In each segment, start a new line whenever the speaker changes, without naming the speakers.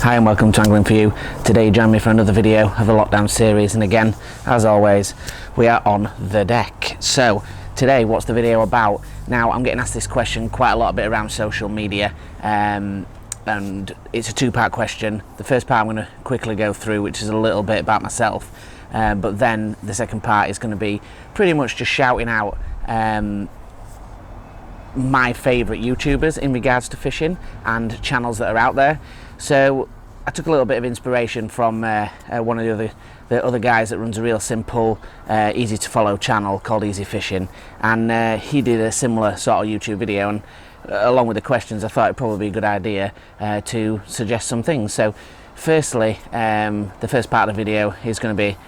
Hi and welcome to Angling For You. Today you join me for another video of the lockdown series, and again, as always, we are on the deck. So today, what's the video about? Now, I'm getting asked this question quite a lot, a bit around social media, and it's a two-part question. The first part I'm going to quickly go through, which is a little bit about myself, but then the second part is going to be pretty much just shouting out my favourite YouTubers in regards to fishing and channels that are out there. So I took a little bit of inspiration from one of the other guys that runs a real simple, easy to follow channel called Easy Fishing, and he did a similar sort of YouTube video, and along with the questions I thought it'd probably be a good idea to suggest some things. So firstly, the first part of the video is going to be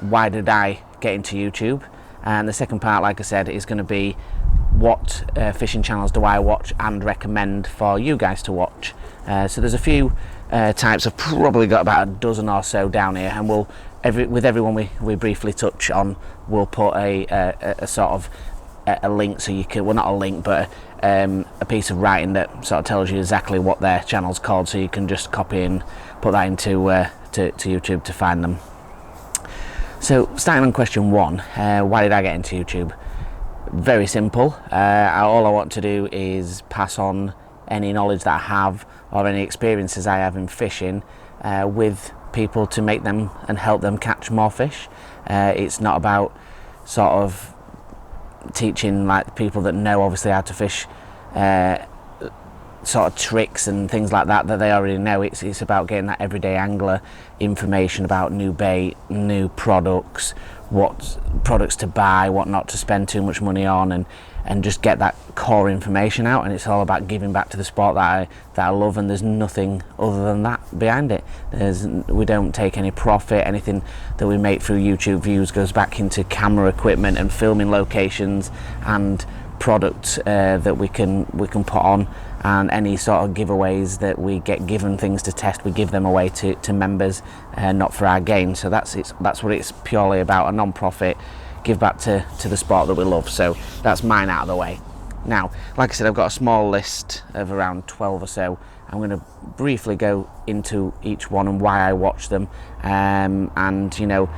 why did I get into YouTube, and the second part, like I said, is going to be what fishing channels do I watch and recommend for you guys to watch. So there's a few types. I've probably got about a dozen or so down here, and with everyone we briefly touch on, we'll put a sort of a link, so you can, well, not a link, but a piece of writing that sort of tells you exactly what their channel's called, so you can just copy and put that into to YouTube to find them. So starting on question one, why did I get into YouTube? Very simple. All I want to do is pass on any knowledge that I have or any experiences I have in fishing with people to make them and help them catch more fish. It's not about sort of teaching like people that know obviously how to fish sort of tricks and things like that they already know. It's about getting that everyday angler information about new bait, new products, what products to buy, what not to spend too much money on, and just get that core information out. And it's all about giving back to the sport that I love, and there's nothing other than that behind it. We don't take any profit. Anything that we make through YouTube views goes back into camera equipment and filming locations and products that we can put on, and any sort of giveaways that we get given things to test, we give them away to members, not for our gain. So that's what it's purely about, a non-profit give back to the sport that we love. So that's mine out of the way. Now, like I said, I've got a small list of around 12 or so. I'm going to briefly go into each one and why I watch them, and you know,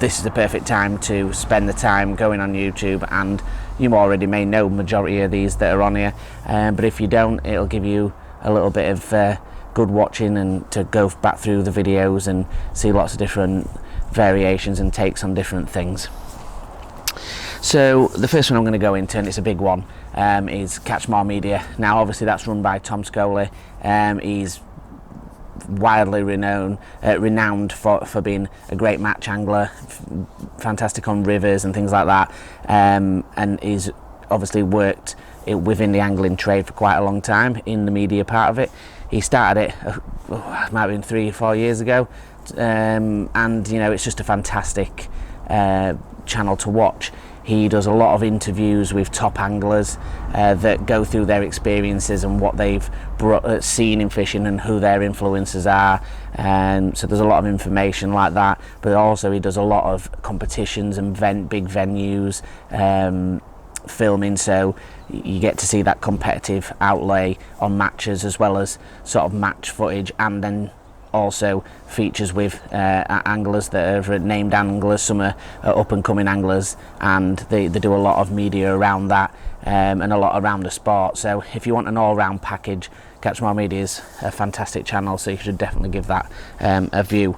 this is the perfect time to spend the time going on YouTube, and you already may know majority of these that are on here, but if you don't, it'll give you a little bit of good watching and to go back through the videos and see lots of different variations and takes on different things. So the first one I'm going to go into, and it's a big one, is Catch More Media. Now obviously that's run by Tom Scully. He's widely renowned for being a great match angler, fantastic on rivers and things like that, and he's obviously worked within the angling trade for quite a long time in the media part of it. He started it it might have been 3 or 4 years ago, and you know, it's just a fantastic channel to watch. He does a lot of interviews with top anglers that go through their experiences and what they've seen in fishing and who their influences are. So there's a lot of information like that, but also he does a lot of competitions and big venues, filming, so you get to see that competitive outlay on matches as well as sort of match footage, and then also features with anglers that are named anglers. Some are up and coming anglers, and they do a lot of media around that, and a lot around the sport. So if you want an all-round package, Catch More Media is a fantastic channel, so you should definitely give that a view.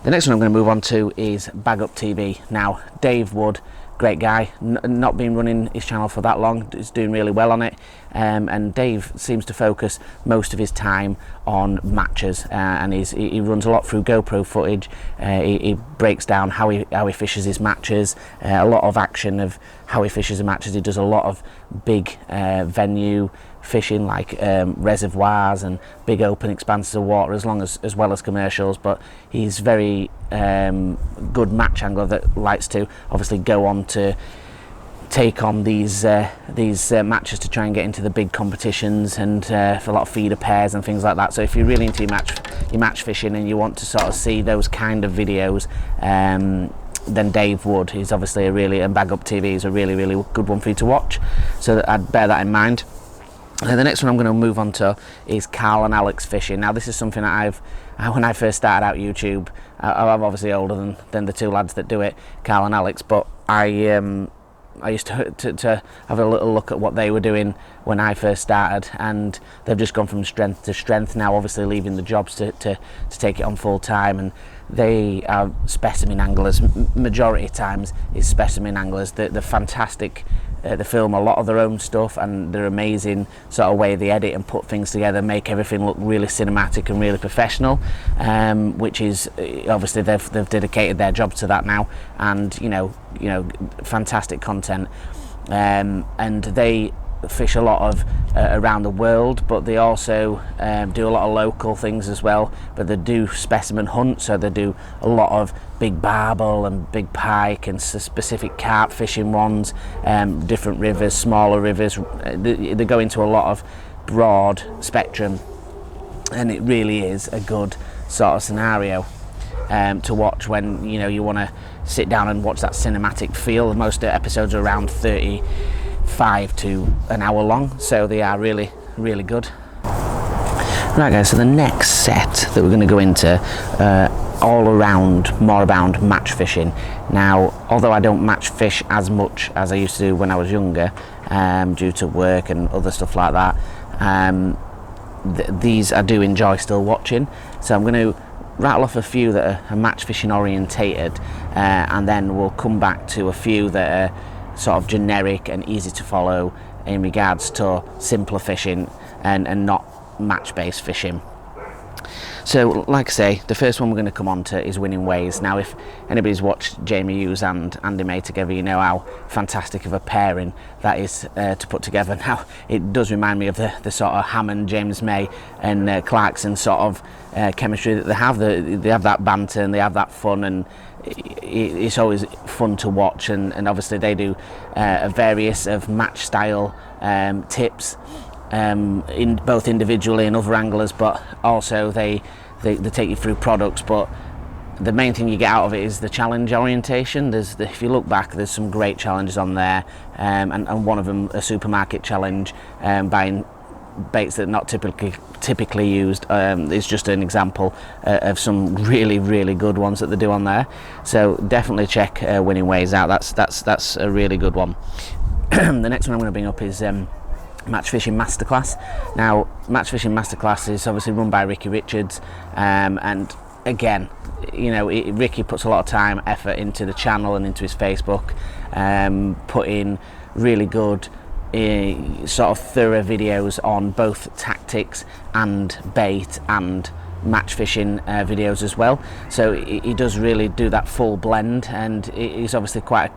The next one I'm going to move on to is Bag Up TV. Now Dave Wood, great guy, not been running his channel for that long, he's doing really well on it, and Dave seems to focus most of his time on matches, and he runs a lot through GoPro footage. He breaks down how he fishes his matches, a lot of action of how he fishes the matches. He does a lot of big venue fishing, like reservoirs and big open expanses of water, as well as commercials, but he's very good match angler that likes to obviously go on to take on these matches to try and get into the big competitions, and for a lot of feeder pairs and things like that. So if you're really into your match fishing and you want to sort of see those kind of videos, then Dave Wood is obviously and Bag Up TV is a really good one for you to watch, so I'd bear that in mind. The next one I'm going to move on to is Carl and Alex fishing. Now this is something that when I first started out YouTube, I'm obviously older than the two lads that do it, Carl and Alex, but I used to have a little look at what they were doing when I first started, and they've just gone from strength to strength now, obviously leaving the jobs to take it on full time, and they are specimen anglers. Majority of times it's specimen anglers. They're fantastic. They film a lot of their own stuff, and they're amazing sort of way they edit and put things together, make everything look really cinematic and really professional, which is obviously they've dedicated their job to that now, and you know fantastic content, and they fish a lot of around the world, but they also do a lot of local things as well. But they do specimen hunts, so they do a lot of big barbel and big pike and specific carp fishing ones, different rivers, smaller rivers. They go into a lot of broad spectrum, and it really is a good sort of scenario to watch when you want to sit down and watch that cinematic feel. Most episodes are around 35 to an hour long, so they are really good. Right guys, so the next set that we're going to go into more around match fishing. Now, although I don't match fish as much as I used to do when I was younger, due to work and other stuff like that, these I do enjoy still watching, so I'm going to rattle off a few that are match fishing orientated, and then we'll come back to a few that are sort of generic and easy to follow in regards to simpler fishing and not match-based fishing. So like I say, the first one we're going to come on to is Winning Ways. Now if anybody's watched Jamie Hughes and Andy May together, you know how fantastic of a pairing that is to put together. Now it does remind me of the sort of Hammond, James May and Clarkson sort of chemistry that they have. They have that banter and they have that fun, and it's always fun to watch, and obviously they do a various of match style tips, in both individually and other anglers, but also they take you through products. But the main thing you get out of it is the challenge orientation. If you look back, there's some great challenges on there, and one of them a supermarket challenge, buying baits that are not typically used, is just an example of some really good ones that they do on there. So definitely check Winning Ways out. That's a really good one. The next one I'm going to bring up is Match Fishing Masterclass. Now Match Fishing Masterclass is obviously run by Ricky Richards, and again, Ricky puts a lot of time, effort into the channel and into his Facebook, putting really good sort of thorough videos on both tactics and bait and match fishing videos as well. So he does really do that full blend, and he's obviously quite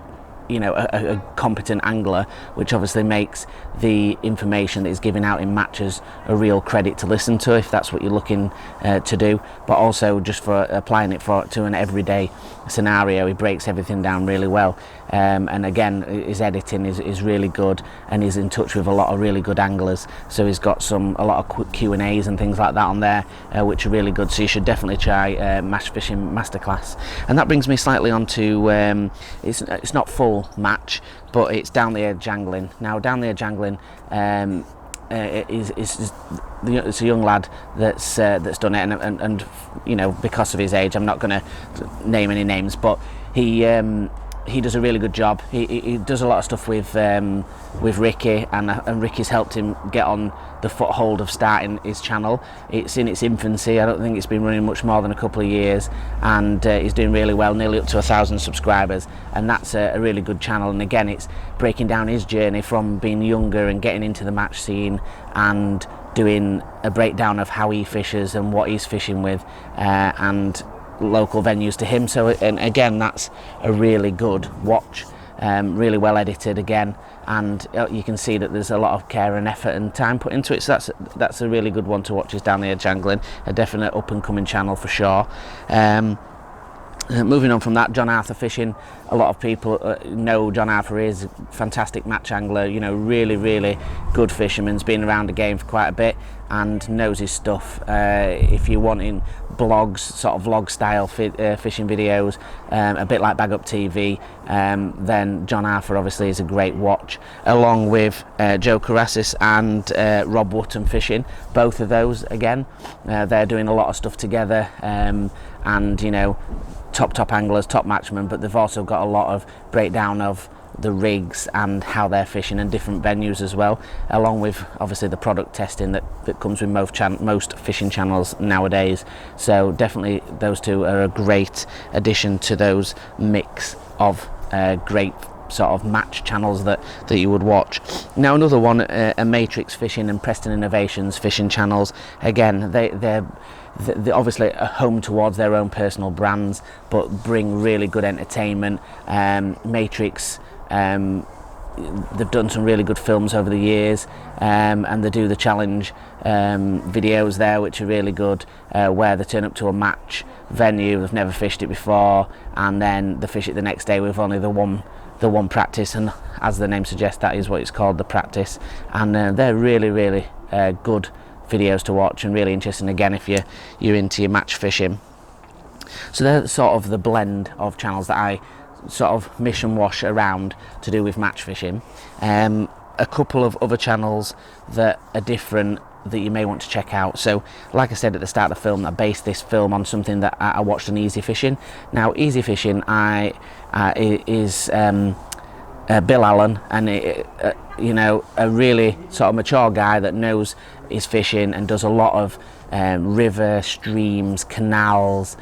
a competent angler, which obviously makes the information that he's giving out in matches a real credit to listen to, if that's what you're looking to do. But also just for applying it to an everyday scenario, he breaks everything down really well, and again his editing is really good, and he's in touch with a lot of really good anglers, so he's got a lot of quick Q&As and things like that on there, which are really good. So you should definitely try Match Fishing Masterclass. And that brings me slightly on to it's not full match, but it's down the edge angling. Now down the edge angling it's a young lad that's done it, and because of his age, I'm not going to name any names, but he does a really good job. He does a lot of stuff with Ricky, and Ricky's helped him get on the foothold of starting his channel. It's in its infancy. I don't think it's been running much more than a couple of years, and he's doing really well, nearly up to 1,000 subscribers, and that's a really good channel. And again, it's breaking down his journey from being younger and getting into the match scene, and doing a breakdown of how he fishes and what he's fishing with, and local venues to him. So, and again, that's a really good watch, really well edited again, and you can see that there's a lot of care and effort and time put into it. So that's a really good one to watch, is Down the Edge Angling, a definite up and coming channel for sure. Moving on from that, Jon Arthur Fishing. A lot of people know Jon Arthur is a fantastic match angler, you know, really good fisherman. He's been around the game for quite a bit and knows his stuff. If you're wanting blogs, sort of vlog style fishing videos, a bit like Bag Up TV, then Jon Arthur obviously is a great watch, along with Joe Carass and Rob Wootton Fishing. Both of those, again, they're doing a lot of stuff together, and you know, top anglers, top matchmen, but they've also got a lot of breakdown of the rigs and how they're fishing and different venues as well, along with obviously the product testing that comes with most fishing channels nowadays. So definitely those two are a great addition to those mix of great sort of match channels that you would watch. Now another one, a Matrix Fishing and Preston Innovations fishing channels. Again, they're obviously home towards their own personal brands, but bring really good entertainment. Matrix, they've done some really good films over the years, and they do the challenge videos there, which are really good, where they turn up to a match venue, they've never fished it before, and then they fish it the next day with only the one practice, and as the name suggests, that is what it's called, the practice. And they're really good videos to watch and really interesting, again, if you're into your match fishing. So they're sort of the blend of channels that I sort of mission wash around to do with match fishing. A couple of other channels that are different that you may want to check out. So like I said at the start of the film, I based this film on something that I watched on Easy Fishing. Now Easy Fishing is Bill Allen, and you know, a really sort of mature guy that knows his fishing and does a lot of river, streams, canals,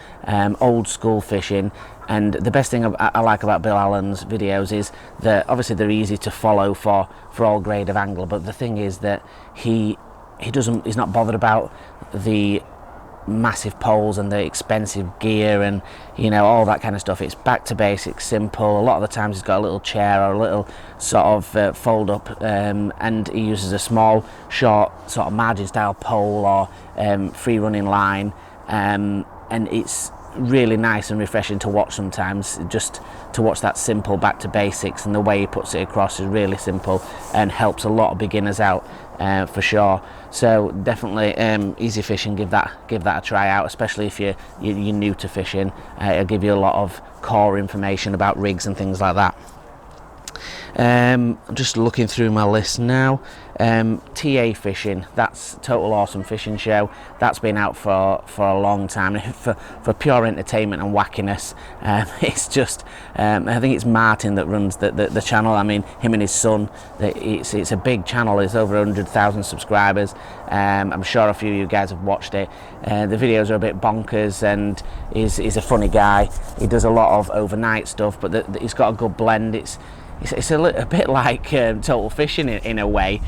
old school fishing. And the best thing I like about Bill Allen's videos is that obviously they're easy to follow for all grade of angler, but the thing is that he's not bothered about the massive poles and the expensive gear and, you know, all that kind of stuff. It's back to basics, simple. A lot of the times he's got a little chair or a little sort of fold up, and he uses a small short sort of margin style pole or free running line, and it's really nice and refreshing to watch sometimes, just to watch that simple back to basics, and the way he puts it across is really simple and helps a lot of beginners out, for sure. So definitely Easy Fishing, give that a try out, especially if you're new to fishing. It'll give you a lot of core information about rigs and things like that. I'm just looking through my list now. TA Fishing, that's Total Awesome Fishing Show. That's been out for a long time for pure entertainment and wackiness. It's just I think it's Martin that runs the channel. I mean, him and his son, it's a big channel. It's over 100,000 subscribers. I'm sure a few of you guys have watched it. The videos are a bit bonkers, and he's a funny guy. He does a lot of overnight stuff, but he's got a good blend. It's a bit like Total Fishing in a way.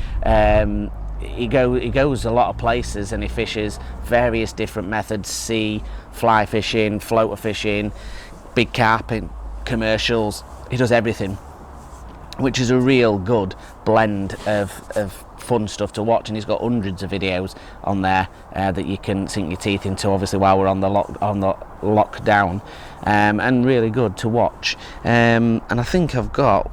He goes a lot of places and he fishes various different methods: sea, fly fishing, floater fishing, big carp, commercials. He does everything, which is a real good blend of fun stuff to watch. And he's got hundreds of videos on there that you can sink your teeth into, obviously while we're on the lockdown, and really good to watch. And I think I've got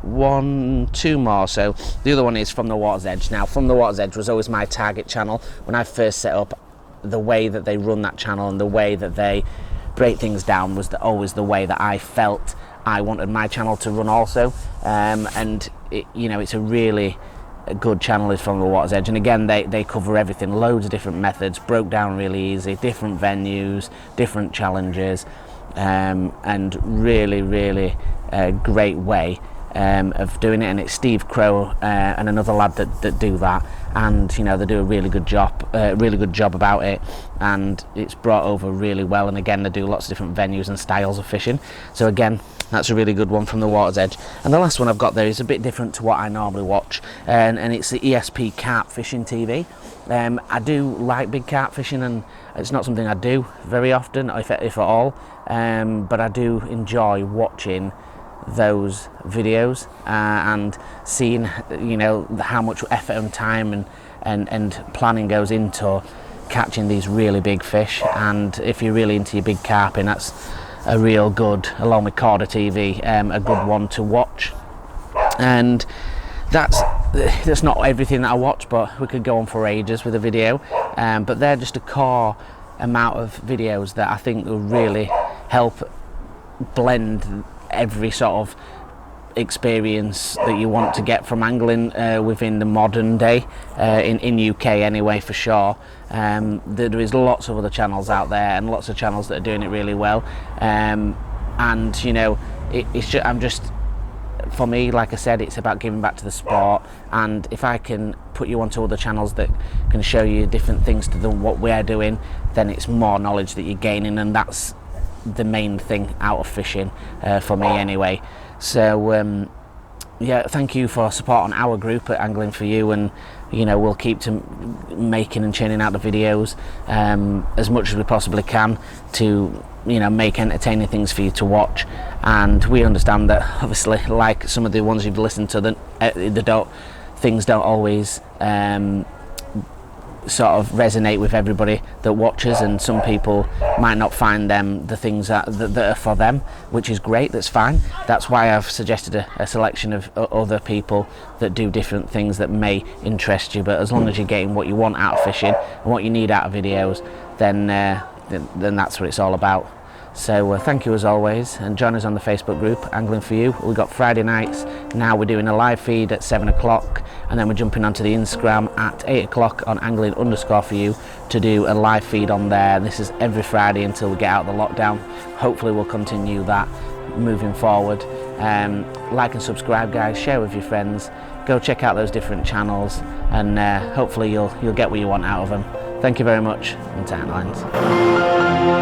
two more. So the other one is From the Water's Edge. Now From the Water's Edge was always my target channel when I first set up. The way that they run that channel and the way that they break things down was always the way that I felt I wanted my channel to run also. And it's a really good channel, is From the Water's Edge. And again, they cover everything, loads of different methods, broke down really easy, different venues, different challenges, and really great way of doing it. And it's Steve Crow and another lad that do that, and they do a really good job about it, and it's brought over really well. And again, they do lots of different venues and styles of fishing. So again, that's a really good one, From the Water's Edge. And the last one I've got there is a bit different to what I normally watch, and it's the ESP Carp Fishing TV. I do like big carp fishing, and it's not something I do very often, if at all, but I do enjoy watching those videos and seeing how much effort and time and planning goes into catching these really big fish. And if you're really into your big carping, that's a real good, along with Corda TV, a good one to watch. And that's not everything that I watch, but we could go on for ages with a video, but they're just a core amount of videos that I think will really help blend every sort of experience that you want to get from angling within the modern day, in UK anyway, for sure. There is lots of other channels out there, and lots of channels that are doing it really well, and you know, I'm just, for me, like I said, it's about giving back to the sport, and if I can put you onto other channels that can show you different things to what we're doing, then it's more knowledge that you're gaining, and that's the main thing out of fishing, for me anyway. So yeah, thank you for supporting our group at Angling For You, and you know, we'll keep to making and churning out the videos as much as we possibly can to, you know, make entertaining things for you to watch. And we understand that obviously, like some of the ones you've listened to, things don't always sort of resonate with everybody that watches, and some people might not find them the things that are for them, which is great. That's fine. That's why I've suggested a selection of other people that do different things that may interest you. But as long as you're getting what you want out of fishing and what you need out of videos, then that's what it's all about. So thank you as always, and join us on the Facebook group Angling For You. We've got Friday nights now. We're doing a live feed at 7 o'clock, and then we're jumping onto the Instagram at 8 o'clock on Angling_for_you to do a live feed on there. This is every Friday until we get out of the lockdown. Hopefully we'll continue that moving forward. Like and subscribe, guys. Share with your friends. Go check out those different channels, and hopefully you'll get what you want out of them. Thank you very much, and tight lines.